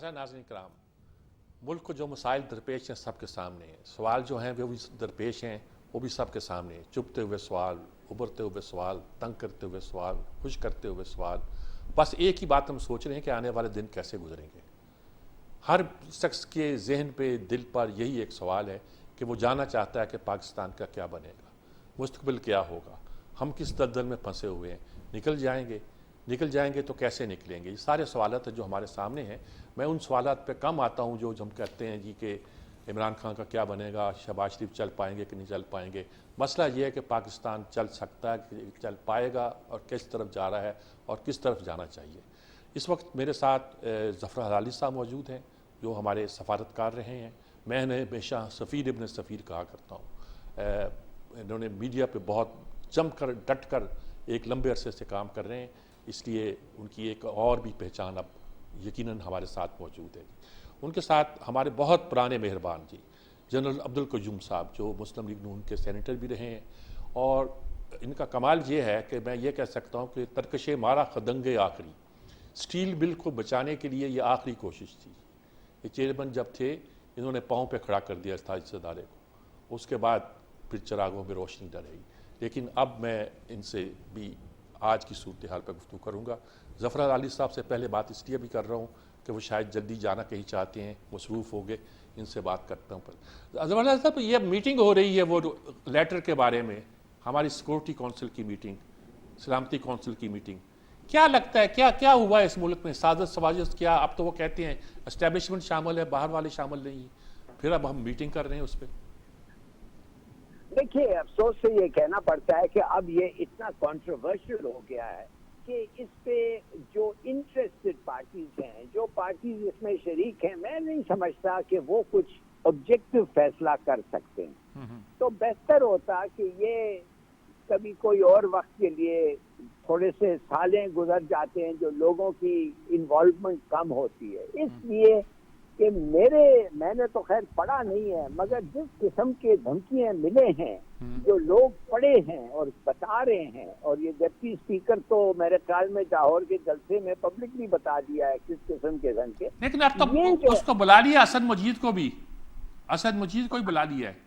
नाज़रीन नाज़रीन कराम, मुल्क को जो मसाइल दरपेश हैं सबके सामने हैं, सवाल जो हैं वो भी दरपेश हैं, वो भी सबके सामने हैं। चुभते हुए सवाल, उभरते हुए सवाल, तंग करते हुए सवाल, खुश करते हुए सवाल। बस एक ही बात हम सोच रहे हैं कि आने वाले दिन कैसे गुजरेंगे। हर शख्स के जहन पे, दिल पर यही एक सवाल है कि वो जानना चाहता है कि पाकिस्तान का क्या बनेगा, मुस्तकबिल क्या होगा, हम किस दलदल में फंसे हुए हैं, निकल जाएंगे तो कैसे निकलेंगे। ये सारे सवालात जो हमारे सामने हैं। मैं उन सवालात पे कम आता हूँ जो हम कहते हैं जी कि इमरान खान का क्या बनेगा, शहबाज शरीफ चल पाएंगे कि नहीं चल पाएंगे। मसला ये है कि पाकिस्तान चल सकता है कि चल पाएगा, और किस तरफ जा रहा है और किस तरफ जाना चाहिए। इस वक्त मेरे साथ ज़फ़र हलाली साहब मौजूद हैं, जो हमारे सफारतकार रहे हैं। मैं इन्हें हमेशा सफ़ीर इब्न सफ़ीर कहा करता हूँ। इन्होंने मीडिया पे बहुत जम कर, डट कर एक लंबे अरसे से काम कर रहे हैं, इसलिए उनकी एक और भी पहचान अब यकीनन हमारे साथ मौजूद है। उनके साथ हमारे बहुत पुराने मेहरबान जी जनरल अब्दुल क़य्यूम साहब, जो मुस्लिम लीग नून के सेनेटर भी रहे हैं, और इनका कमाल ये है कि मैं ये कह सकता हूँ कि तरकशे मारा खदंगे आखिरी, स्टील बिल को बचाने के लिए ये आखिरी कोशिश थी। ये चेयरमैन जब थे, इन्होंने पाँव पे खड़ा कर दिया था इस इदारे को, उसके बाद फिर चिरागों में रोशनी न रही। लेकिन अब मैं इनसे भी आज की सूरत हाल पर गुफ्तगू करूँगा। ज़फ़र हलाली साहब से पहले बात इसलिए भी कर रहा हूँ कि वो शायद जल्दी जाना कहीं चाहते हैं, मसरूफ़ हो गए, इनसे बात करता हूँ। पर ज़फ़र हलाली साहब, ये मीटिंग हो रही है वो लेटर के बारे में, हमारी सिक्योरिटी काउंसिल की मीटिंग, सलामती काउंसिल की मीटिंग, क्या लगता है क्या क्या हुआ है इस मुल्क में? साजिश सवाजिश क्या? अब तो वो कहते हैं एस्टेब्लिशमेंट शामिल है, बाहर वाले शामिल नहीं है, फिर अब हम मीटिंग कर रहे हैं उस पर। देखिए, अफसोस से ये कहना पड़ता है कि अब ये इतना कंट्रोवर्शियल हो गया है कि इस पे जो इंटरेस्टेड पार्टीज हैं, जो पार्टीज इसमें शरीक हैं, मैं नहीं समझता कि वो कुछ ऑब्जेक्टिव फैसला कर सकते हैं। तो बेहतर होता कि ये कभी कोई और वक्त के लिए, थोड़े से सालें गुजर जाते हैं जो लोगों की इन्वॉल्वमेंट कम होती है। इसलिए कि मैंने तो खैर पढ़ा नहीं है, मगर जिस किस्म के धमकियां मिले हैं, जो लोग पढ़े हैं और बता रहे हैं, और ये डिप्टी स्पीकर तो मेरे ख्याल में लाहौर के जलसे में पब्लिकली बता दिया है किस किस्म के धमके। लेकिन अब तो उसको बुला लिया, असद मजीद को भी, असद मजीद को ही बुला लिया है।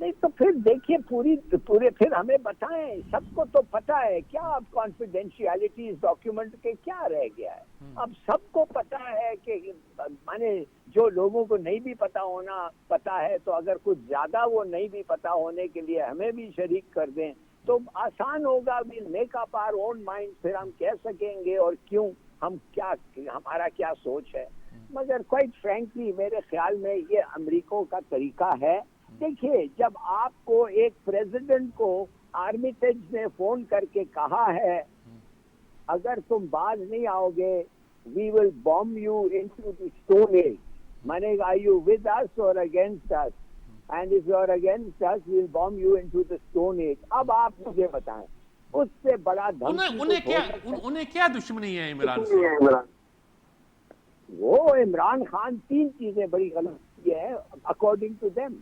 नहीं तो फिर देखिए, पूरे फिर हमें बताएं, सबको तो पता है क्या अब कॉन्फिडेंशियलिटी इस डॉक्यूमेंट के क्या रह गया है। अब सबको पता है कि माने जो लोगों को नहीं भी पता है, तो अगर कुछ ज्यादा वो नहीं भी पता होने के लिए हमें भी शरीक कर दें तो आसान होगा। Will make up our own mind, फिर हम कह सकेंगे और क्यों, हमारा क्या सोच है। मगर क्वाइट फ्रैंकली मेरे ख्याल में ये अमेरिका का तरीका है। देखिए, जब आपको एक प्रेसिडेंट को आर्मिटेज ने फोन करके कहा है अगर तुम बाज नहीं आओगे we will bomb you into the stone age, माने आर यू विद अस और against us, and if you are against us we will bomb you into the stone age. अब आप मुझे बताएं, उससे बड़ा उन्हें क्या दुश्मनी है इमरान से? वो इमरान खान तीन चीजें बड़ी गलत की है अकॉर्डिंग टू देम।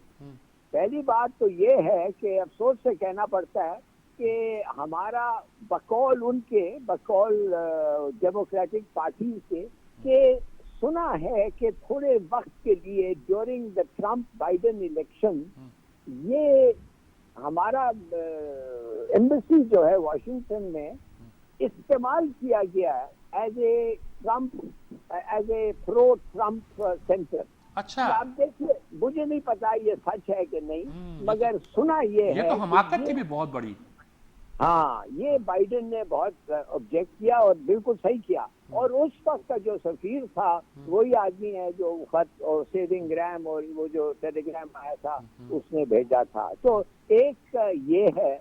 पहली बात तो ये है कि अफसोस से कहना पड़ता है कि हमारा बकौल डेमोक्रेटिक पार्टी से कि सुना है कि थोड़े वक्त के लिए during the Trump Biden election ये हमारा एम्बेसी जो है वाशिंगटन में इस्तेमाल किया गया as a pro Trump centre. अच्छा, आप देखिए, मुझे नहीं पता ये सच है कि नहीं, मगर सुना ये है। तो हमाकत थी भी बहुत बड़ी। हाँ, ये बाइडेन ने बहुत ऑब्जेक्ट किया और बिल्कुल सही किया। और उस वक्त का जो सफीर था वही आदमी है जो खत और सेविंग ग्राम और वो जो टेलीग्राम आया था उसने भेजा था। तो एक ये है।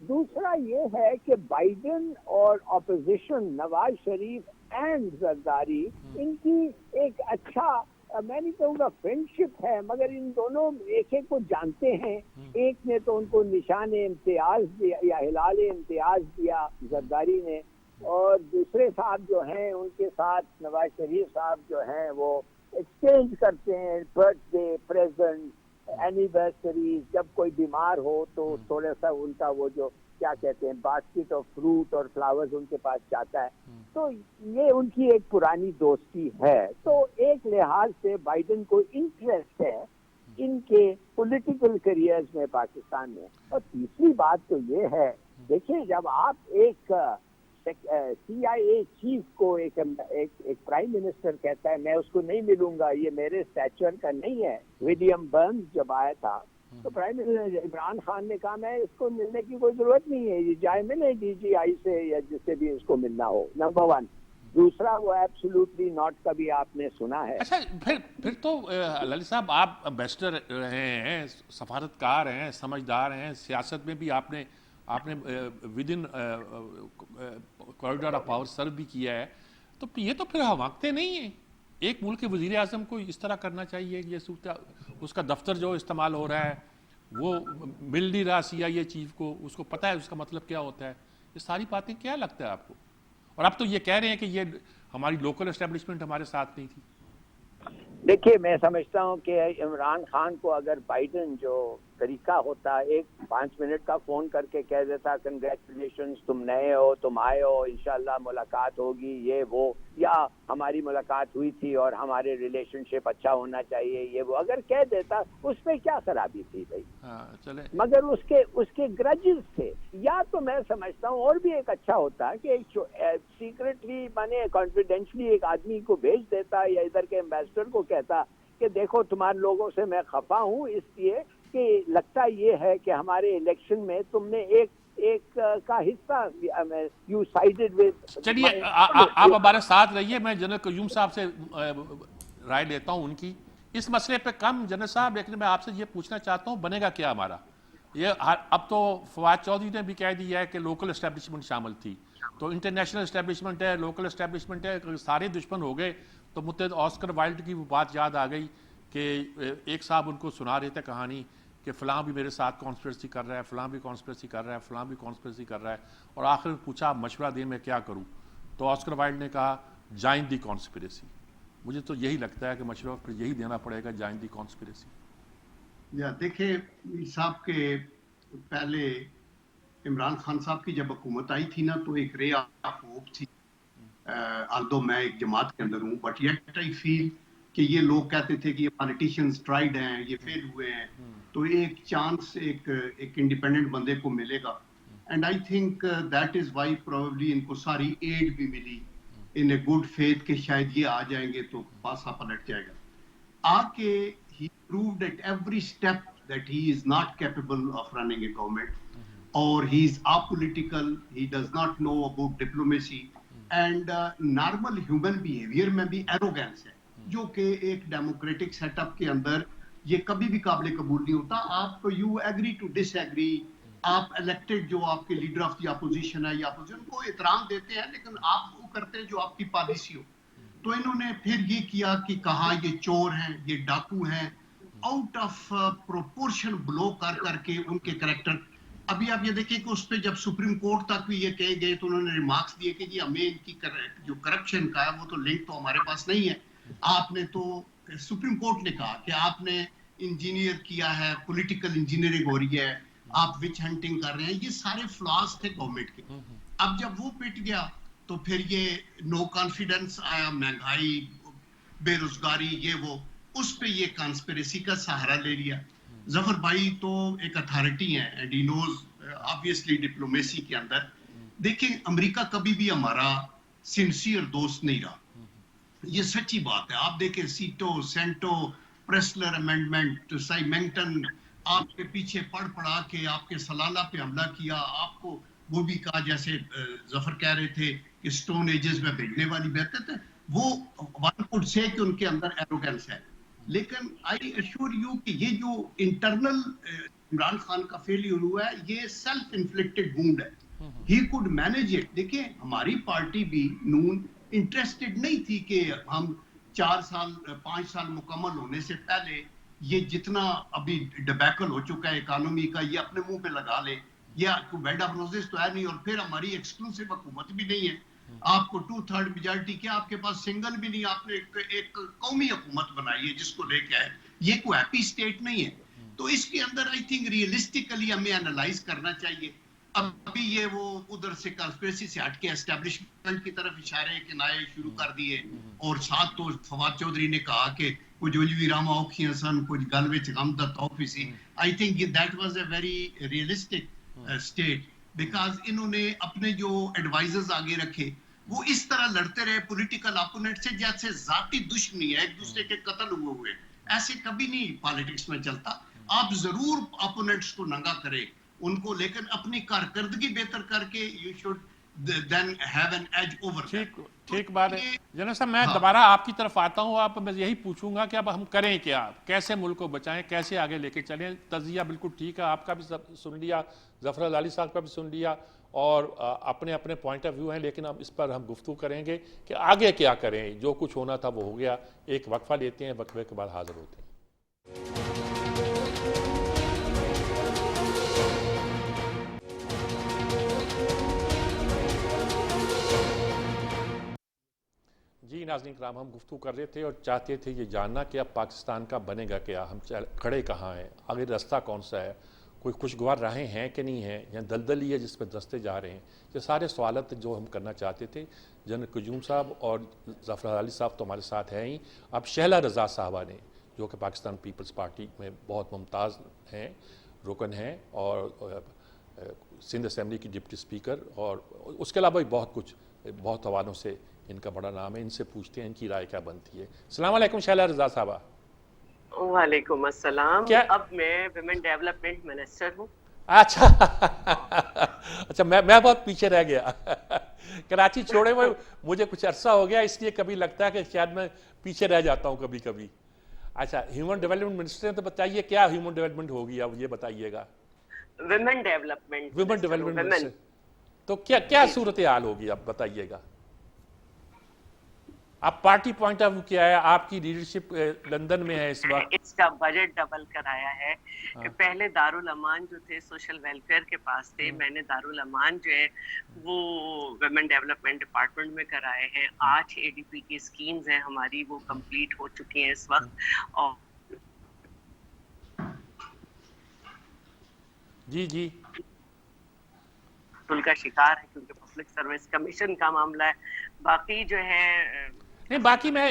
दूसरा ये है कि बाइडेन और ऑपोजिशन नवाज शरीफ एंड जरदारी, इनकी एक अच्छा, मैं नहीं कहूँगा फ्रेंडशिप है, मगर इन दोनों एक को जानते हैं। एक ने तो उनको निशान इम्तियाज दिया या हिलाल इम्तियाज दिया जरदारी ने, और दूसरे साहब जो हैं उनके साथ नवाज शरीफ साहब जो हैं वो एक्सचेंज करते हैं बर्थडे प्रेजेंट, एनिवर्सरी, जब कोई बीमार हो तो थोड़ा सा उनका वो जो क्या कहते हैं बास्केट ऑफ फ्रूट और फ्लावर्स उनके पास जाता है। तो ये उनकी एक पुरानी दोस्ती है। तो एक लिहाज से बाइडेन को इंटरेस्ट है इनके पॉलिटिकल करियर्स में पाकिस्तान में। और तीसरी बात तो ये है, देखिए जब आप एक CIA चीफ को एक प्राइम मिनिस्टर कहता है मैं उसको नहीं मिलूंगा, ये मेरे स्टैचर का नहीं है। विलियम बर्न्स जब आया था तो प्राइम मिनिस्टर इमरान खान ने कहा मैं इसको मिलने की कोई जरूरत नहीं है, ये जाए मिले DGI से या जिससे भी इसको मिलना हो, नंबर वन। दूसरा, वो एब्सोल्युटली नॉट कभी आपने सुना है। अच्छा, फिर तो ललित साहब आप एम्बेसडर रहे हैं, सफारतकार हैं, समझदार हैं, सियासत में भी आपने within corridor of power serve भी किया है। तो ये तो फिर हमाकते नहीं है। एक मुल्क के वजीर आजम को इस तरह करना चाहिए। ये उसका दफ्तर जो इस्तेमाल हो रहा है वो मिल नहीं रहा CIA चीफ को, उसको पता है उसका मतलब क्या होता है। ये सारी बातें क्या लगता है आपको? और आप तो ये कह रहे हैं कि ये हमारी लोकल एस्टेब्लिशमेंट हमारे साथ नहीं थी। देखिए मैं समझता हूँ कि इमरान खान को अगर बाइडेन जो तरीका होता, एक 5 मिनट का फोन करके कह देता कंग्रेचुलेशंस तुम नए हो, तुम आए हो, इंशाल्लाह मुलाकात होगी, ये वो, या हमारी मुलाकात हुई थी और हमारे रिलेशनशिप अच्छा होना चाहिए, ये वो अगर कह देता, उसमें क्या खराबी थी भाई। हाँ, चले। मगर उसके ग्रजेस थे। या तो मैं समझता हूँ और भी एक अच्छा होता कि सीक्रेटली माने कॉन्फिडेंशियली एक आदमी को भेज देता या इधर के एम्बेसडर को कहता कि देखो तुम्हारे लोगों से मैं खफा हूँ इसलिए कि लगता ये है कि हमारे इलेक्शन में तुमने एक का हिस्सा यू साइडेड विद। चलिए आप हमारे साथ रहिए, मैं जनरल कयूम साहब से राय लेता हूं उनकी इस मसले पे कम। जनरल साहब, लेकिन मैं आपसे ये पूछना चाहता हूं बनेगा क्या हमारा ये? अब तो फवाद चौधरी ने भी कह दिया है कि लोकल एस्टेब्लिशमेंट शामिल थी, तो इंटरनेशनल एस्टेब्लिशमेंट है, लोकल एस्टेब्लिशमेंट है, सारे दुश्मन हो गए। तो मुझे ऑस्कर वाइल्ड की वो बात याद आ गई कि एक साहब उनको सुना रहे थे कहानी कि फ़लाँ भी मेरे साथ कॉन्स्पिरेसी कर रहा है, फ़लाँ भी कॉन्स्पिरेसी कर रहा है, फ़लाँ भी कॉन्स्पिरेसी कर रहा है। और आखिर में पूछा आप मशवरा दें मैं क्या करूं? तो ऑस्कर वाइल्ड ने कहा जॉइन दी कॉन्स्पिरेसी। मुझे तो यही लगता है कि मशवरा फिर यही देना पड़ेगा, जॉइन दी कॉन्स्पिरेसी। या देखिए साहब के पहले इमरान खान साहब की जब हुकूमत आई थी ना तो एक रे ऑफ होप थी। although मैं एक जमात के अंदर हूँ, बट येट आई फील कि ये लोग कहते थे कि ये पॉलिटिशियंस ट्राइड हैं, ये फेल हुए हैं, तो एक चांस एक इंडिपेंडेंट बंदे को मिलेगा। And I think that is why probably इनको सारी एड भी मिली इन ए गुड फेथ कि शायद ये आ जाएंगे तो पासा पलट जाएगा। आके he proved at every step that he is not capable of running a government, or he is apolitical, he does not know about diplomacy, and normal human behavior में भी arrogance है, जो कि एक डेमोक्रेटिक सेटअप के अंदर ये कभी भी काबिल कबूल नहीं होता। आप यू एग्री टू डिसएग्री, आप इलेक्टेड जो आपके लीडर ऑफ द अपोजिशन है या अपोजिशन को एहतराम देते हैं, लेकिन आप वो करते हैं जो आपकी पॉलिसी हो। तो इन्होंने फिर ये किया कि कहा ये चोर हैं, ये डाकू हैं, आउट ऑफ प्रोपोर्शन ब्लो कर करके उनके करैक्टर। अभी आप ये देखिए कि उस पर जब सुप्रीम कोर्ट तक भी ये कहे गए तो उन्होंने रिमार्क्स दिए कि जी हमें इनकी जो करप्शन का है वो तो लिंक तो हमारे पास नहीं है। आपने तो सुप्रीम कोर्ट ने कहा कि आपने इंजीनियर किया है, पॉलिटिकल इंजीनियरिंग हो रही है, आप विच हंटिंग कर रहे हैं, ये सारे फ्लॉज थे गवर्नमेंट के। अब जब वो पिट गया तो फिर ये नो कॉन्फिडेंस आया, महंगाई, बेरोजगारी, ये वो, उस पे ये कॉन्स्पिरेसी का सहारा ले लिया। जफर भाई तो एक अथॉरिटी है and he knows obviously diplomacy के अंदर। देखिए अमेरिका कभी भी हमारा सिंसियर दोस्त नहीं रहा, ये सच्ची बात है। आप देखें सीटो, सेंटो, प्रेसलर अमेंडमेंट, साइमेंटन, आपके पीछे पढ़ा के आपके सलाला पे हमला किया, आपको वो भी कहा जैसे जफर कह रहे थे कि स्टोन एजेस में भेजने वाली बेहतर थे, वो वन कुड से कि उनके अंदर एरोगेंस है। लेकिन आई एश्योर यू कि ये जो इंटरनल इमरान खान का फेलियर हुआ है, ये सेल्फ इन्फ्लिक्टेड वुंड है। He could manage it. देखिए हमारी पार्टी भी नून इंटरेस्टेड नहीं थी कि हम 4 साल 5 साल मुकम्मल होने से पहले ये जितना अभी डिबैकल हो चुका है इकोनॉमी का, ये अपने मुंह पे लगा ले, या बेड ऑफ रोजेस तो है नहीं, और फिर हमारी एक्सक्लूसिव हुकूमत भी नहीं है। आपको 2/3 मेजॉरिटी क्या, आपके पास सिंगल भी नहीं, आपने एक कौमी हुकूमत बनाई है जिसको लेके आए, ये कोई हैप्पी स्टेट नहीं है। तो इसके अंदर आई थिंक रियलिस्टिकली हमें एनालाइज करना चाहिए। अभी ये वो उधर से कॉन्स्पिरेसी से हटके एस्टेब्लिशमेंट की तरफ इशारे किनारे शुरू कर दिए, और साथ तो फवाद चौधरी ने कहा कि कुछ उलवी रामा औखियां सन, कुछ गल विच गम दा तौफी सी। I think that was a very realistic state, because इन्होंने अपने जो एडवाइजर्स आगे रखे वो इस तरह लड़ते रहे पॉलिटिकल अपोनेंट से जैसे जाती दुश्मनी है, एक दूसरे के कत्ल हुए। ऐसे कभी नहीं पॉलिटिक्स में चलता। आप जरूर अपोनेंट्स को नंगा करें उनको, लेकिन अपनी कारकर्दगी बेहतर करके you should then have an edge over. ठीक बात है जनरल साहब। मैं दोबारा आपकी तरफ आता हूँ। आप मैं यही पूछूंगा कि अब हम करें क्या, कैसे मुल्क को बचाएं, कैसे आगे लेके चलें। तजिया बिल्कुल ठीक है, आपका भी सुन लिया, जफर अली साहब का भी सुन लिया, और अपने अपने पॉइंट ऑफ व्यू हैं, लेकिन अब इस पर हम गुफ्तगू करेंगे कि आगे क्या करें। जो कुछ होना था वो हो गया। एक वक्फा लेते हैं, वक्फे के बाद हाजिर होते हैं। जी नाज़रीन कराम, हम गुफ्तगू कर रहे थे और चाहते थे ये जानना कि अब पाकिस्तान का बनेगा क्या, हम खड़े कहाँ हैं, आगे रास्ता कौन सा है, कोई खुशगवार राहें हैं कि नहीं हैं, या दलदल ही है जिस पर दस्ते जा रहे हैं। ये सारे सवालत जो हम करना चाहते थे। जनरल कुजूम साहब और जफर अली साहब तो हमारे साथ हैं ही। अब शहला रज़ा साहबा ने, जो कि पाकिस्तान पीपल्स पार्टी में बहुत मुमताज़ हैं, रुकन हैं, और सिंध असम्बली की डिप्टी स्पीकर, और उसके अलावा भी बहुत कुछ, बहुत हवालों से इनका बड़ा नाम है। इनसे पूछते हैं इनकी राय क्या बनती है। अस्सलाम वालेकुम शहला रज़ा साहबा। वालेकुम अस्सलाम। अब मैं विमेन डेवलपमेंट मिनिस्टर हूँ। अच्छा अच्छा, मैं बहुत पीछे रह गया कराची छोड़े हुए मुझे कुछ अरसा हो गया, इसलिए कभी लगता है कि शायद मैं पीछे रह जाता हूँ कभी कभी। अच्छा, ह्यूमन डेवलपमेंट मिनिस्टर हैं, तो बताइए क्या ह्यूमन डेवलपमेंट होगी, अब ये बताइएगा। विमेन डेवलपमेंट मिनिस्टर, तो क्या क्या सूरत हाल होगी, अब बताइएगा। आप पार्टी पॉइंट ऑफ व्यू क्या है, आपकी लीडरशिप लंदन में है इस वक्त। इसका बजट डबल कराया है। पहले दारुल अमान जो थे सोशल वेलफेयर के पास थे, मैंने दारुल अमान जो है वो वुमेन डेवलपमेंट डिपार्टमेंट में कराए हैं। 8 ADP की स्कीम्स हैं हमारी, वो कंप्लीट हो चुकी हैं इस वक्त। और जी का शिकार है क्योंकि पब्लिक सर्विस कमीशन का मामला है। बाकी जो है नहीं, बाकी मैं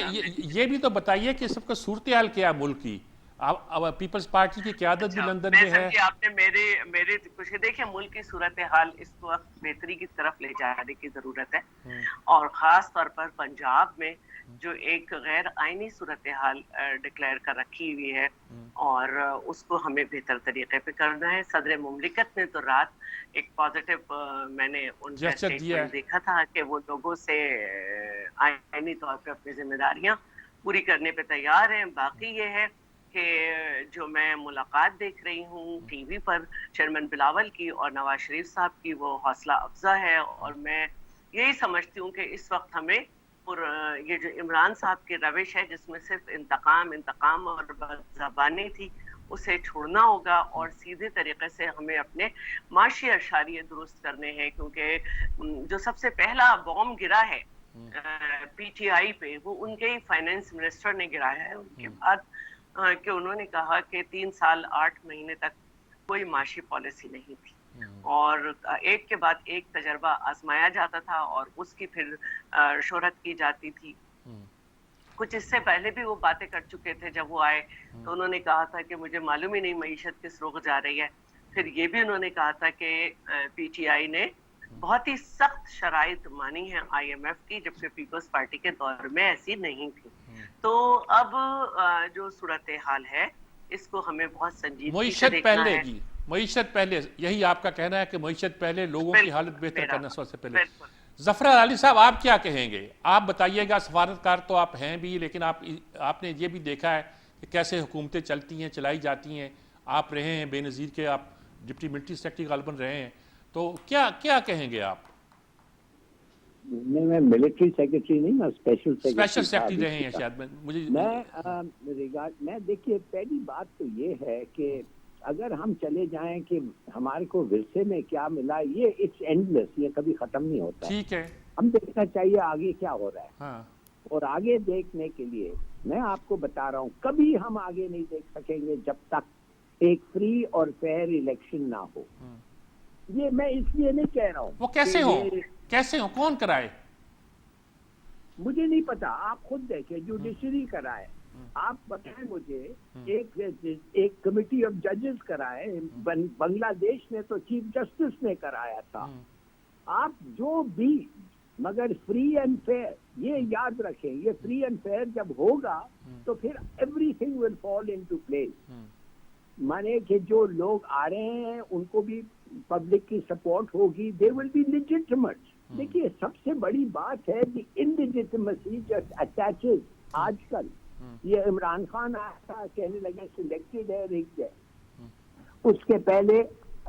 ये भी तो बताइए कि सबका सूरत हाल क्या है मुल्क की। अब पीपल्स पार्टी की क़यादत भी लंदन में है। आपने मेरे कुछ देखिए, मुल्क की सूरत हाल इस वक्त बेहतरी की तरफ ले जाने की जरूरत है, और खास तौर पर पंजाब में जो एक गैर आईनी सूरत हाल डिक्लेयर कर रखी हुई है, और उसको हमें बेहतर तरीके पे करना है। सदर मुमलिकत ने तो रात एक पॉजिटिव मैंने उनका स्टेटमेंट देखा था कि वो लोगों से आईनी तौर पे अपनी जिम्मेदारियां पूरी करने पे तैयार हैं। बाकी ये है कि जो मैं मुलाकात देख रही हूँ टीवी पर चेयरमैन बिलावल की और नवाज शरीफ साहब की, वो हौसला अफजा है, और मैं यही समझती हूँ कि इस वक्त हमें ये जो इमरान साहब की रविश है जिसमें सिर्फ इंतकाम और ज़बानी थी, उसे छोड़ना होगा, और सीधे तरीके से हमें अपने माशी अशारिये दुरुस्त करने हैं। क्योंकि जो सबसे पहला बॉम्ब गिरा है PTI पे, वो उनके ही फाइनेंस मिनिस्टर ने गिराया है। उनके बाद कि उन्होंने कहा कि 3 साल 8 महीने तक कोई माशी पॉलिसी नहीं थी, और एक के बाद एक तजर्बा आजमाया जाता था और उसकी फिर शोहरत की जाती थी। कुछ इससे पहले भी वो बातें कर चुके थे। जब वो आए तो उन्होंने कहा था कि मुझे मालूम ही नहीं मईशत किस रुख जा रही है। फिर ये भी उन्होंने कहा था कि PTI ने बहुत ही सख्त शराइत मानी है IMF की, जबकि पीपल्स पार्टी के दौर में ऐसी नहीं थी। तो अब जो सूरत हाल है इसको हमें बहुत संजीदगी से देखना है। मईशत पहले, यही आपका कहना है कि मईशत पहले, लोगों की हालत बेहतर करना सबसे पहले। जफर अली साहब, आप क्या कहेंगे, आप बताइएगा। सफारतकार तो आप हैं भी, लेकिन आपने ये भी देखा है कि कैसे हुकूमतें चलती हैं, चलाई जाती हैं। आप रहे हैं बेनज़ीर के, आप डिप्टी मिलिट्री सेक्रेटरी गालिबन रहे हैं, तो क्या कहेंगे आप। नहीं, मैं मिलिट्री सेक्रेटरी नहीं, मैं स्पेशल सेक्रेटरी रहे हैं शायद। मैं देखिए, पहली बात तो ये है कि अगर हम चले जाएं कि हमारे को विरसे में क्या मिला, ये इट्स एंडलेस, ये कभी खत्म नहीं होता। ठीक है, हम देखना चाहिए आगे क्या हो रहा है। हाँ। और आगे देखने के लिए मैं आपको बता रहा हूँ, कभी हम आगे नहीं देख सकेंगे जब तक एक फ्री और फेयर इलेक्शन ना हो। ये मैं इसलिए नहीं कह रहा हूँ। वो कैसे हो, ये कैसे हो, कौन कराए? मुझे नहीं पता, आप खुद देखें, जुडिशरी कराए। आप बताएं मुझे, एक कमिटी ऑफ जजेस कराए, बांग्लादेश में तो चीफ जस्टिस ने कराया था। आप जो भी, मगर फ्री एंड फेयर, ये याद रखें, ये फ्री एंड फेयर जब होगा तो फिर everything will fall into place. माने कि जो लोग आ रहे हैं उनको भी पब्लिक की सपोर्ट होगी, दे विल बी लेजिटिमेट। देखिए सबसे बड़ी बात है द इनलेजिटिमेसी जस्ट अटैचेस। आजकल ये इमरान खान आया था, कहने लगे सिलेक्टेड है, रिग्ड है। उसके पहले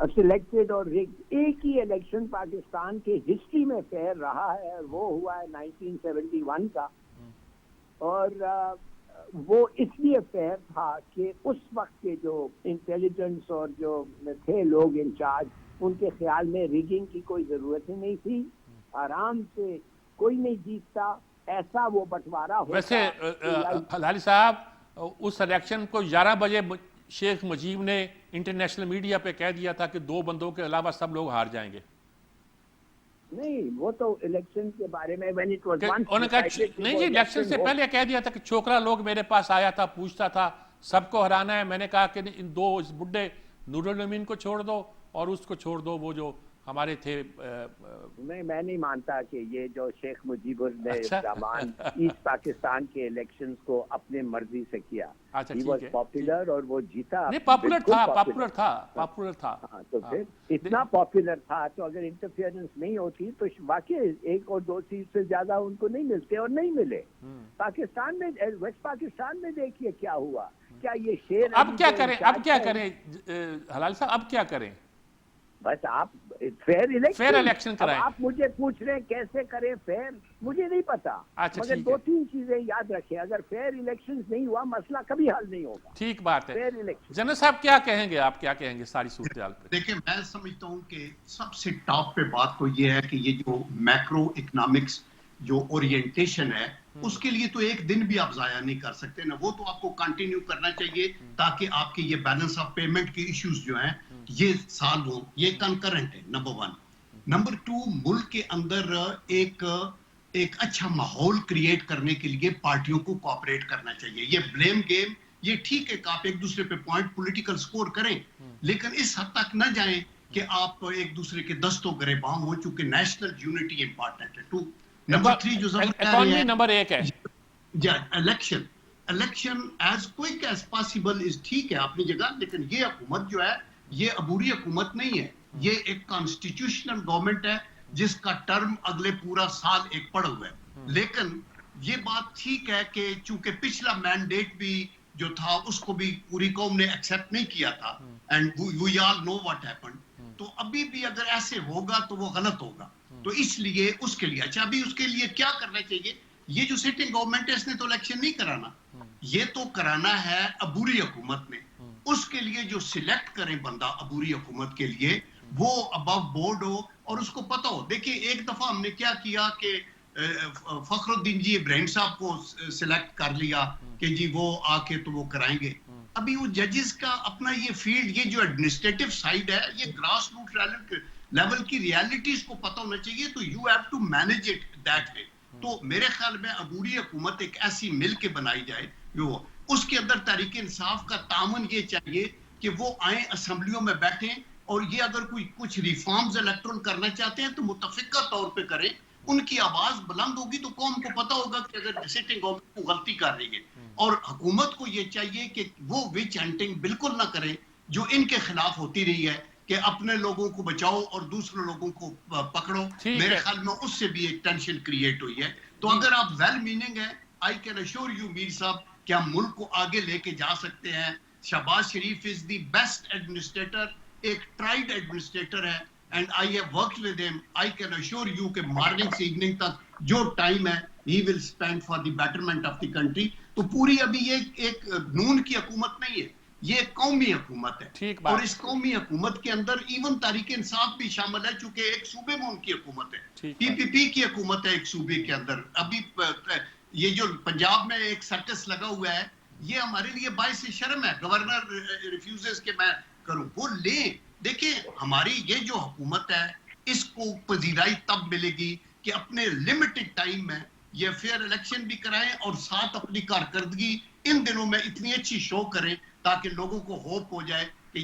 सिलेक्टेड और रिग्ड, एक ही इलेक्शन पाकिस्तान के हिस्ट्री में फेयर रहा है, वो हुआ है 1971 का। और वो इसलिए फेयर था कि उस वक्त के जो इंटेलिजेंस और जो थे लोग इंचार्ज, उनके ख्याल में रिगिंग की कोई जरूरत ही नहीं थी, आराम से कोई नहीं जीतता, ऐसा वो बंटवारा होता। वैसे हलाली साहब, उस इलेक्शन को 11 बजे शेख मुजीब ने इंटरनेशनल मीडिया पे कह दिया था कि 2 बंदों के अलावा सब लोग हार जाएंगे। नहीं, वो तो इलेक्शन के बारे में व्हेन इट वाज उन्होंने कहा नहीं जी, इलेक्शन से पहले कह दिया था कि छोकरा लोग मेरे पास आया था, पूछता था सबको हराना है। मैंने कहा कि इन 2 इस बुड्ढे नूरुल अमीन को छोड़ दो और उसको छोड़ दो, वो जो हमारे थे। मैं नहीं मानता कि ये जो शेख मुजीबुर अच्छा? रहमान ईस्ट पाकिस्तान के इलेक्शंस को अपने मर्जी से किया। अच्छा, ही ठीक वाज है, पॉपुलर और वो जीता। नहीं, पॉपुलर बिल्कुल था, पॉपुलर पॉपुलर था। हाँ, तो फिर इतना पॉपुलर था तो अगर इंटरफियरेंस नहीं होती तो वाकई 1 और 2 सीट से ज्यादा उनको नहीं मिलते, और नहीं मिले। पाकिस्तान में, वेस्ट पाकिस्तान में देखिए क्या हुआ। क्या ये शेर अब क्या करें, अब क्या करें हलाल साहब, अब क्या करें? बस आप फेयर इलेक्शन कराएं। आप मुझे पूछ रहे हैं कैसे करें फेयर, मुझे नहीं पता। अच्छा, मगर ठीक 2-3 चीजें याद रखें, अगर फेयर इलेक्शन नहीं हुआ मसला कभी हल नहीं होगा। ठीक बात है। Fair election. जनरल साहब क्या कहेंगे, आप क्या कहेंगे सारी सूरत-ए-हाल पे? देखिए, मैं समझता हूँ कि सबसे टॉप पे बात तो ये है कि ये जो मैक्रो इकोनॉमिक्स जो ओरिएंटेशन है, उसके लिए तो एक दिन भी आप जाया नहीं कर सकते ना, वो तो आपको कंटिन्यू करना चाहिए ताकि आपके ये बैलेंस ऑफ पेमेंट के इश्यूज जो हैं ये सॉल्व हो। ये कंकरेंट है, नंबर 1। नंबर 2, मुल्क के अंदर एक अच्छा माहौल क्रिएट करने के लिए पार्टियों को कोऑपरेट करना चाहिए। ये ब्लेम गेम, ये ठीक है कि आप एक दूसरे पे पॉइंट पॉलिटिकल स्कोर करें, लेकिन इस हद तक न जाएं कि आप एक दूसरे के दस्तों गिरबान हो, चूंकि नेशनल यूनिटी इंपॉर्टेंट है। 2, नंबर 3 जो इकोनॉमी नंबर 1 है। Election as quick as possible is ठीक है अपनी जगह, लेकिन ये हुकूमत जो है ये अबूरी हुकूमत नहीं है, ये एक कॉन्स्टिट्यूशनल गवर्नमेंट है जिसका टर्म अगले पूरा साल एक पड़ा हुआ है। लेकिन ये बात ठीक है कि चूंकि पिछला मैंडेट भी जो था उसको भी पूरी कौम ने एक्सेप्ट नहीं किया था, and we all know what happened. तो अभी भी अगर ऐसे होगा तो वो गलत होगा, तो इसलिए उसके लिए अच्छा, अभी उसके लिए क्या करना चाहिए? ये जो सिटिंग गवर्नमेंट है इसने तो इलेक्शन नहीं कराना, ये तो कराना है अबूरी हुकूमत ने। उसके लिए जो सिलेक्ट करें बंदा अबूरी हुकूमत के लिए, वो अबव बोर्ड हो और उसको पता हो। देखिए, एक दफा हमने क्या किया कि फखरुद्दीन जी इब्राहिम साहब को सिलेक्ट कर लिया कि जी वो आके तो वो कराएंगे। अभी वो जजेस का अपना ये फील्ड, ये जो एडमिनिस्ट्रेटिव साइड है, ये ग्रास रूट लेवल की रियलिटीज को पता होना चाहिए, तो you have to manage it that way. तो मेरे ख्याल में अबूरी हुकूमत एक ऐसी मिल के बनाई जाए जो उसके अंदर तहरीक इंसाफ का तामन ये चाहिए कि वो आए असेंबलियों में बैठे, और ये अगर कोई कुछ रिफॉर्म्स इलेक्टोरल करना चाहते हैं तो मुतफिका तौर पे करें। उनकी आवाज बुलंद होगी तो कौम को पता होगा कि अगर सिटिंग गवर्नमेंट को गलती कर रही है, और हुकूमत को ये चाहिए कि वो विच हंटिंग बिल्कुल ना करे जो इनके खिलाफ होती रही है कि अपने लोगों को बचाओ और दूसरे लोगों को पकड़ो। मेरे ख्याल में उससे भी एक टेंशन क्रिएट हुई है। तो अगर आप वेल मीनिंग है, I can assure you Mir साहब, क्या मुल्क को आगे लेके जा सकते हैं। शहबाज शरीफ इज द बेस्ट एडमिनिस्ट्रेटर, एक ट्राइड एडमिनिस्ट्रेटर है, and I have worked with him. I can assure you कि मॉर्निंग से इवनिंग तक जो टाइम है he will spend for the betterment of the country. तो पूरी अभी ये एक नून की हुकूमत नहीं है, ये कौमी हुकूमत है, और इस कौमी हुकूमत के अंदर इवन तहरीक इंसाफ भी शामिल है, चूंकि एक सूबे में उनकी हुकूमत है, पीपीपी की हुकूमत है एक सूबे के अंदर। अभी ये जो पंजाब में एक सर्कस लगा हुआ है, ये हमारे लिए बाइस शर्म है। गवर्नर रिफ्यूजेस के मैं करूं, वो ले, देखिए हमारी ये जो हुकूमत है इसको पजीराई तब मिलेगी कि अपने लिमिटेड टाइम में ये फेयर इलेक्शन भी कराएं और साथ अपनी कारकर्दगी इन दिनों में इतनी अच्छी शो करें ताकि लोगों को होप हो जाए कि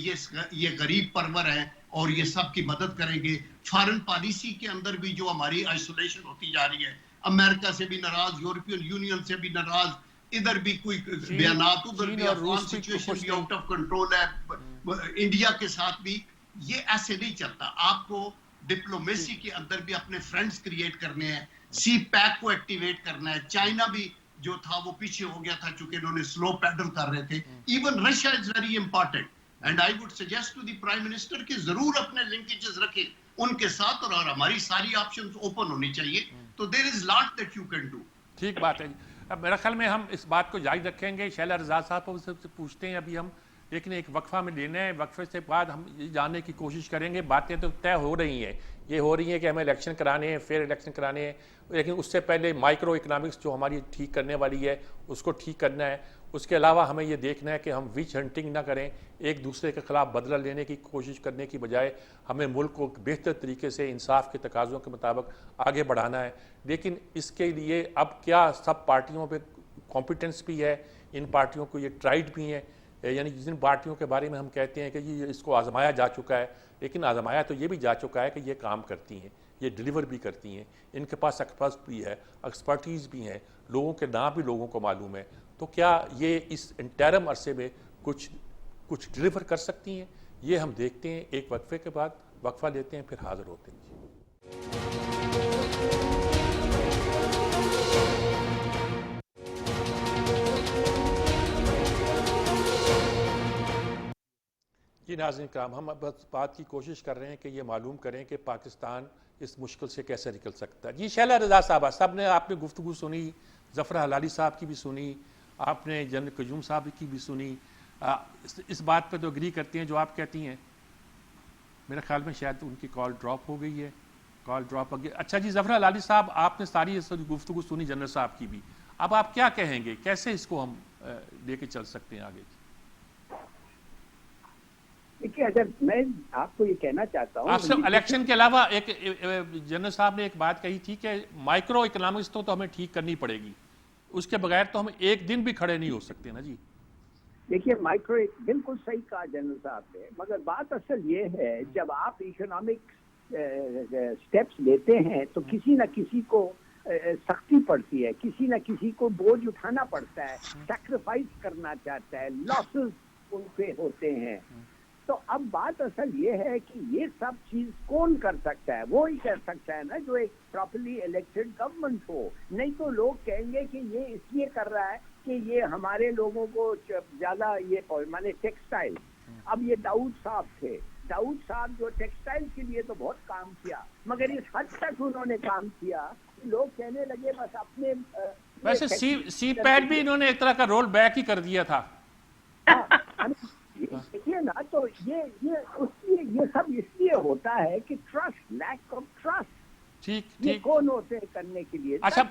ये गरीब परवर है और ये सब की मदद करेंगे। फॉरेन पॉलिसी के अंदर भी जो हमारी आइसोलेशन होती जा रही है, अमेरिका से भी नाराज, यूरोपियन यूनियन से भी नाराज, इधर भी कोई बयानात, उधर भी अफगान सिचुएशन भी आउट ऑफ कंट्रोल है, इंडिया के साथ भी ये ऐसे नहीं चलता। आपको डिप्लोमेसी के अंदर भी अपने फ्रेंड्स क्रिएट करने हैं, सी पैक को एक्टिवेट करना है। चाइना भी जो था वो पीछे हो गया था चूंकि इन्होंने स्लो पैडल कर रहे थे। Even Russia is very important and I would suggest to the prime minister कि जरूर अपने लिंकेजेस रखें उनके साथ और हमारी सारी ऑप्शंस ओपन होनी चाहिए। तो there is lot that you can do. ठीक बात है। अब मेरा ख्याल में हम इस बात को जारी रखेंगे। शैला रज़ा साहब को से पूछते हैं अभी हम, लेकिन एक वक्फा में लेना है। वक्फे से बाद हम ये जानने की कोशिश करेंगे। बातें तो तय हो रही हैं, ये हो रही हैं कि हमें इलेक्शन कराने हैं, फेयर इलेक्शन कराने हैं, लेकिन उससे पहले माइक्रो इकोनॉमिक्स जो हमारी ठीक करने वाली है उसको ठीक करना है। उसके अलावा हमें ये देखना है कि हम विच हंटिंग ना करें, एक दूसरे के खिलाफ बदला लेने की कोशिश करने की बजाय हमें मुल्क को बेहतर तरीके से इंसाफ के तकाज़ों के मुताबिक आगे बढ़ाना है। लेकिन इसके लिए अब क्या सब पार्टियों पे कॉम्पिटेंस भी है, इन पार्टियों को ये ट्राइड भी हैं, यानी जिन पार्टियों के बारे में हम कहते हैं कि ये इसको आजमाया जा चुका है, लेकिन आजमाया तो ये भी जा चुका है कि ये काम करती हैं, ये डिलीवर भी करती हैं, इनके पास एक्सपर्टीज़ भी हैं, लोगों के नाम भी लोगों को मालूम है। तो क्या ये इस इंटरम अरसे में कुछ डिलीवर कर सकती हैं? ये हम देखते हैं एक वक्फे के बाद। वक्फा लेते हैं, फिर हाजिर होते हैं। जी नाज़रीन कराम, हम बस बात की कोशिश कर रहे हैं कि ये मालूम करें कि पाकिस्तान इस मुश्किल से कैसे निकल सकता है। जी शैला रज़ा साहबा, सब ने आपने गुफ्तगू सुनी, ज़फ़र हलाली साहब की भी सुनी, आपने जनरल कयूम साहब की भी सुनी। इस बात पर तो एग्री करती हैं जो आप कहती हैं? मेरे ख्याल में शायद उनकी कॉल ड्रॉप हो गई है, कॉल ड्रॉप हो गई। अच्छा जी ज़फ़र हलाली साहब, आपने सारी गुफ्तगू सुनी जनरल साहब की भी, अब आप क्या कहेंगे, कैसे इसको हम लेके चल सकते हैं आगे? देखिए, अगर मैं आपको ये कहना चाहता हूँ, आपसे इलेक्शन के अलावा एक जनरल साहब ने एक बात कही थी कि माइक्रो इकोनॉमिक्स तो हमें ठीक करनी पड़ेगी, उसके बगैर तो हम एक दिन भी खड़े नहीं हो सकते ना जी। देखिए, माइक्रो बिल्कुल सही कहा जनरल साहब ने, मगर बात असल ये है जब आप इकोनॉमिक स्टेप्स लेते हैं तो किसी न किसी को सख्ती पड़ती है, किसी न किसी को बोझ उठाना पड़ता है, सैक्रिफाइस करना चाहता है, लॉसेस उनके होते हैं। तो अब बात असल ये है कि ये सब चीज कौन कर सकता है? वो ही कर सकता है ना जो एक प्रॉपर्ली इलेक्टेड गवर्नमेंट हो। नहीं तो लोग कहेंगे कि ये इसलिए कर रहा है कि ये हमारे लोगों को ज्यादा ये माने टेक्सटाइल। अब ये दाऊद साहब थे, दाऊद साहब जो टेक्सटाइल के लिए तो बहुत काम किया, मगर इस हद तक उन्होंने काम किया कि लोग कहने लगे बस अपने वैसे सी पैड भी इन्होंने एक तरह का रोल बैक ही कर दिया था। देखिए ना, तो ये सब इसलिए होता है कि ट्रस्ट, लैक ऑफ ट्रस्ट। ये कौन होते हैं करने के लिए? अच्छा,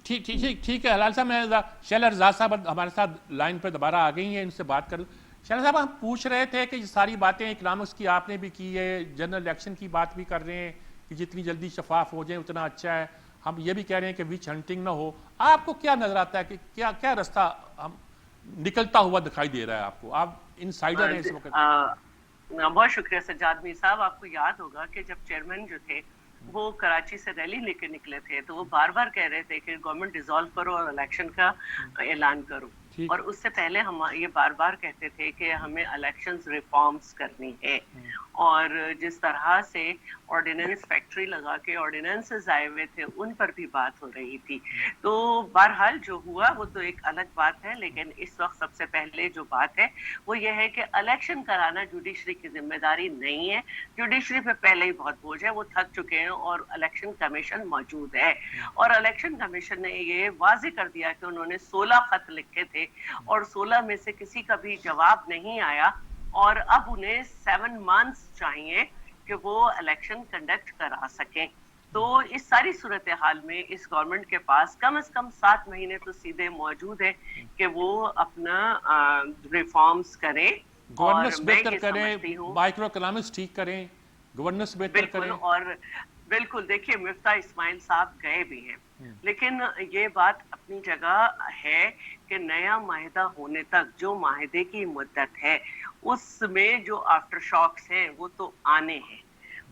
ठीक है हलाल साहब, मैं शैला रज़ा साहब हमारे साथ लाइन पे दोबारा आ गई हैं, इनसे बात कर। शैला साहब, हम पूछ रहे थे कि ये सारी बातें इकोनॉमिक्स की आपने भी की है, जनरल इलेक्शन की बात भी कर रहे हैं कि जितनी जल्दी शफाफ हो जाए उतना अच्छा है। हम ये भी कह रहे हैं कि विच हंटिंग ना हो। आपको क्या नजर आता है कि क्या रास्ता हम निकलता हुआ दिखाई दे रहा है आपको? आप इनसाइडर हैं इस वक्त। बहुत शुक्रिया सज्जाद मीर साहब। आपको याद होगा कि जब चेयरमैन जो थे वो कराची से रैली लेके निकले थे तो वो बार बार कह रहे थे कि गवर्नमेंट डिसॉल्व करो और इलेक्शन का ऐलान करो, और उससे पहले हम ये बार बार कहते थे कि हमें इलेक्शंस रिफॉर्म्स करनी है। और जिस तरह से ऑर्डिनेंस फैक्ट्री लगा के ऑर्डिनेंसेस आए हुए थे उन पर भी बात हो रही थी। तो बहरहाल जो हुआ वो तो एक अलग बात है, लेकिन इस वक्त सबसे पहले जो बात है वो ये है कि इलेक्शन कराना जुडिशरी की जिम्मेदारी नहीं है। जुडिशरी पे पहले ही बहुत बोझ है, वो थक चुके हैं और इलेक्शन कमीशन मौजूद है। और इलेक्शन कमीशन ने ये वाज़ेह कर दिया कि उन्होंने 16 खत लिखे थे और 16 में से किसी का भी जवाब नहीं आया, और अब उन्हें 7 मंथ्स चाहिए कि वो इलेक्शन कंडक्ट करा सकें। तो इस सारी सूरत हाल में इस गवर्नमेंट के पास कम से कम 7 महीने तो सीधे मौजूद है कि वो अपना रिफॉर्म्स करें गवर्नेंस मैं बेहतर ये करें, समझती हूँ माइक्रो इकोनॉमिक्स ठीक करें, गवर्नेंस बेहतर बिल्कुल। करें। और बिल्कुल देखिए, मिफ्ता इस्माइल साहब गए भी हैं, लेकिन ये बात अपनी जगह है कि नया माहिदा होने तक जो माहिदे की मुद्दत है उसमें जो आफ्टर शॉक्स हैं वो तो आने हैं,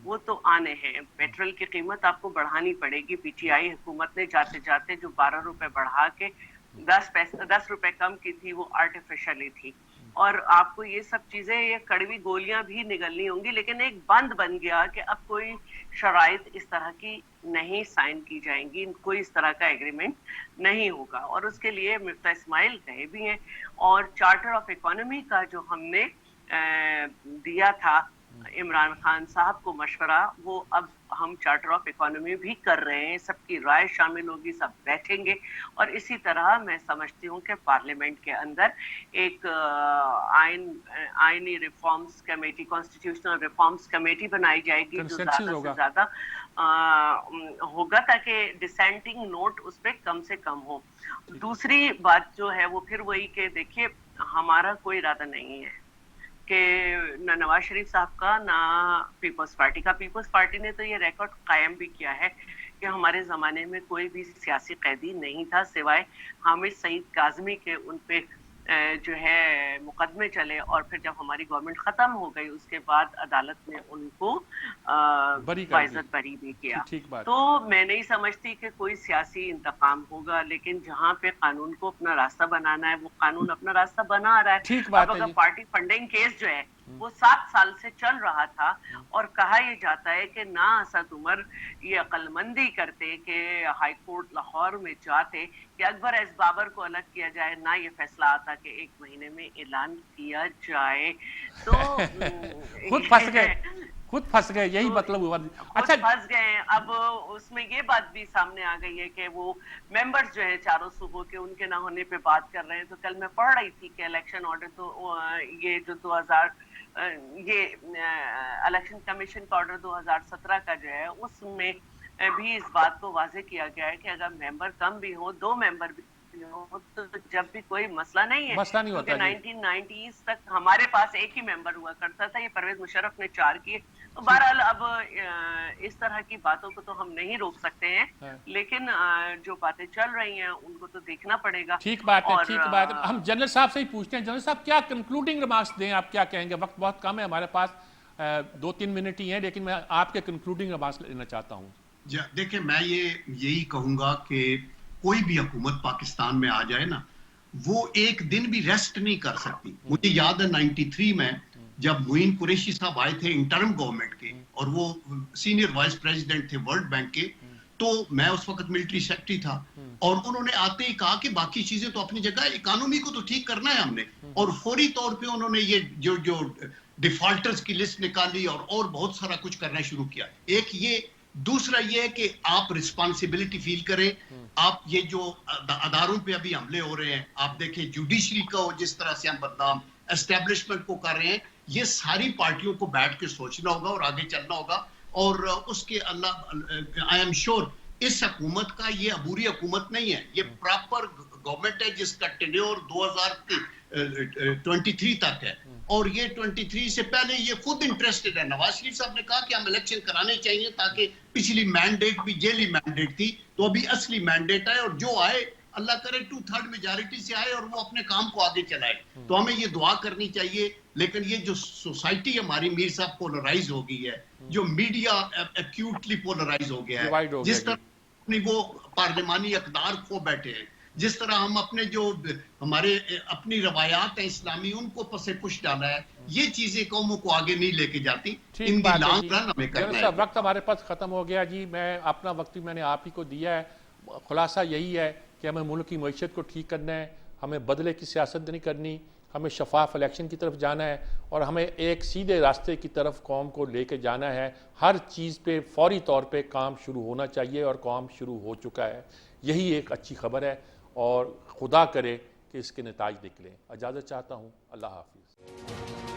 वो तो आने हैं। पेट्रोल की कीमत आपको बढ़ानी पड़ेगी। पीटीआई हुकूमत ने जाते जाते जो 12 रुपए बढ़ा के 10 रुपए कम की थी वो आर्टिफिशियली थी। और आपको ये सब चीजें, ये कड़वी गोलियां भी निगलनी होंगी, लेकिन एक बंद बन गया कि अब कोई शराइत इस तरह की नहीं साइन की जाएंगी, कोई इस तरह का एग्रीमेंट नहीं होगा। और उसके लिए मिफ्ता इस्माइल गए भी हैं। और चार्टर ऑफ इकोनॉमी का जो हमने दिया था इमरान खान साहब को मशवरा, वो अब हम चार्टर ऑफ इकोनॉमी भी कर रहे हैं। सबकी राय शामिल होगी, सब बैठेंगे। और इसी तरह मैं समझती हूँ कि पार्लियामेंट के अंदर एक आईनी reforms committee, constitutional reforms committee बनाई जाएगी जो ज्यादा से ज्यादा होगा, ताकि डिसेंटिंग नोट उस पर कम से कम हो। दूसरी बात जो है वो फिर वही कि देखिए, हमारा कोई इरादा नहीं है कि ना नवाज शरीफ साहब का ना पीपल्स पार्टी का। पीपल्स पार्टी ने तो ये रिकॉर्ड कायम भी किया है कि हमारे ज़माने में कोई भी सियासी कैदी नहीं था सिवाय हामिद सईद काज़मी के। उन पे जो है मुकदमे चले, और फिर जब हमारी गवर्नमेंट ख़त्म हो गई उसके बाद अदालत ने उनको बाइज़्ज़त बरी भी किया। तो मैं नहीं समझती कि कोई सियासी इंतकाम होगा, लेकिन जहाँ पे कानून को अपना रास्ता बनाना है वो कानून अपना रास्ता बना रहा है। अब अगर पार्टी फंडिंग केस जो है वो 7 साल से चल रहा था और कहा यह जाता है कि ना असद उमर ये अक्लमंदी करते कि हाई कोर्ट लाहौर में जाते कि अकबर एस बाबर को अलग किया जाए, ना ये फैसला आता कि 1 महीने में ऐलान किया जाए। तो खुद फंस गए, यही मतलब हुआ। अच्छा, फंस गए। अब उसमें ये बात भी सामने आ गई है कि वो मेंबर्स जो हैं चारों सूबों के, उनके ना होने पे बात कर रहे हैं। तो कल मैं पढ़ रही थी कि इलेक्शन ऑर्डर तो ये जो 2000 ये इलेक्शन कमीशन का ऑर्डर 2017 का जो है उसमें भी इस बात को वाजे किया गया है कि अगर मेंबर कम भी हो, 2 मेंबर भी हो, तो जब भी कोई मसला नहीं है, क्योंकि 1990s तक हमारे पास एक ही मेंबर हुआ करता था। ये परवेज मुशर्रफ ने 4 किए। तो बहरहाल अब इस तरह की बातों को तो हम नहीं रोक सकते हैं, लेकिन जो बातें चल रही हैं उनको तो देखना पड़ेगा। ठीक बात है, ठीक बात है। हम जनरल साहब से ही पूछते हैं, जनरल साहब क्या कंक्लूडिंग रिमार्क्स दें, आप क्या कहेंगे? वक्त बहुत कम है हमारे पास, 2-3 मिनट ही हैं, लेकिन मैं आपके कंक्लूडिंग रिमार्क्स लेना चाहता हूँ। देखिए, मैं यही कहूंगा कि कोई भी हुकूमत पाकिस्तान में आ जाए ना, वो एक दिन भी रेस्ट नहीं कर सकती। मुझे याद है 93 में जब मोइन कुरैशी साहब आए थे इंटर्म गवर्नमेंट के, और वो सीनियर वाइस प्रेसिडेंट थे वर्ल्ड बैंक के, तो मैं उस वक्त मिलिट्री सेक्रेटरी था, और उन्होंने आते ही कहा कि बाकी चीजें तो अपनी जगह, इकोनॉमी को तो ठीक करना है हमने। और फौरी तौर पे उन्होंने ये जो डिफॉल्टर्स की लिस्ट निकाली और बहुत सारा कुछ करना शुरू किया। एक ये, दूसरा ये है कि आप रिस्पांसिबिलिटी फील करें। आप ये जो अदारों पे अभी हमले हो रहे हैं, आप देखें जुडिशरी का जिस तरह से हम बदनाम एस्टेब्लिशमेंट को कर रहे हैं, ये सारी पार्टियों को बैठ के सोचना होगा और आगे चलना होगा। और उसके अल्लाह, आई एम श्योर इस हुकूमत का ये अबूरी हुकूमत नहीं है, ये प्रॉपर गवर्नमेंट है जिसका टेन्योर 2023 तक है। और ये 23 से पहले ये खुद इंटरेस्टेड है। नवाज शरीफ साहब ने कहा कि हम इलेक्शन कराने चाहिए, ताकि पिछली मैंडेट भी जेली मैंडेट थी, तो अभी असली मैंडेट है, और जो आए अल्लाह करे 2/3 मेजॉरिटी से आए और वो अपने काम को आगे चलाए। तो हमें ये दुआ करनी चाहिए। लेकिन ये जो सोसाइटी हमारी मीर साहब पोलराइज हो गई है, जो मीडिया एक्यूटली पोलराइज हो गया है, जिस तरह वो पार्लिमानी इक़्तिदार खो बैठे हैं, जिस तरह हम अपने जो हमारे अपनी रवायात हैं इस्लामी, उनको पसे पुश डाला है, ये चीजें कौमों को आगे नहीं लेके जाती। इन दी लॉन्ग रन हमें करना है। वक्त हमारे पास खत्म हो गया जी। मैं अपना वक्त मैंने आप ही को दिया है। खुलासा यही है कि हमें मुल्क की मईशत को ठीक करना है, हमें बदले की सियासत नहीं करनी, हमें शफाफ इलेक्शन की तरफ जाना है, और हमें एक सीधे रास्ते की तरफ कौम को लेके जाना है। हर चीज़ पे फौरी तौर पे काम शुरू होना चाहिए, और काम शुरू हो चुका है। यही एक अच्छी खबर है, और खुदा करे कि इसके नताइज निकलें। इजाज़त चाहता हूँ। अल्लाह हाफिज़।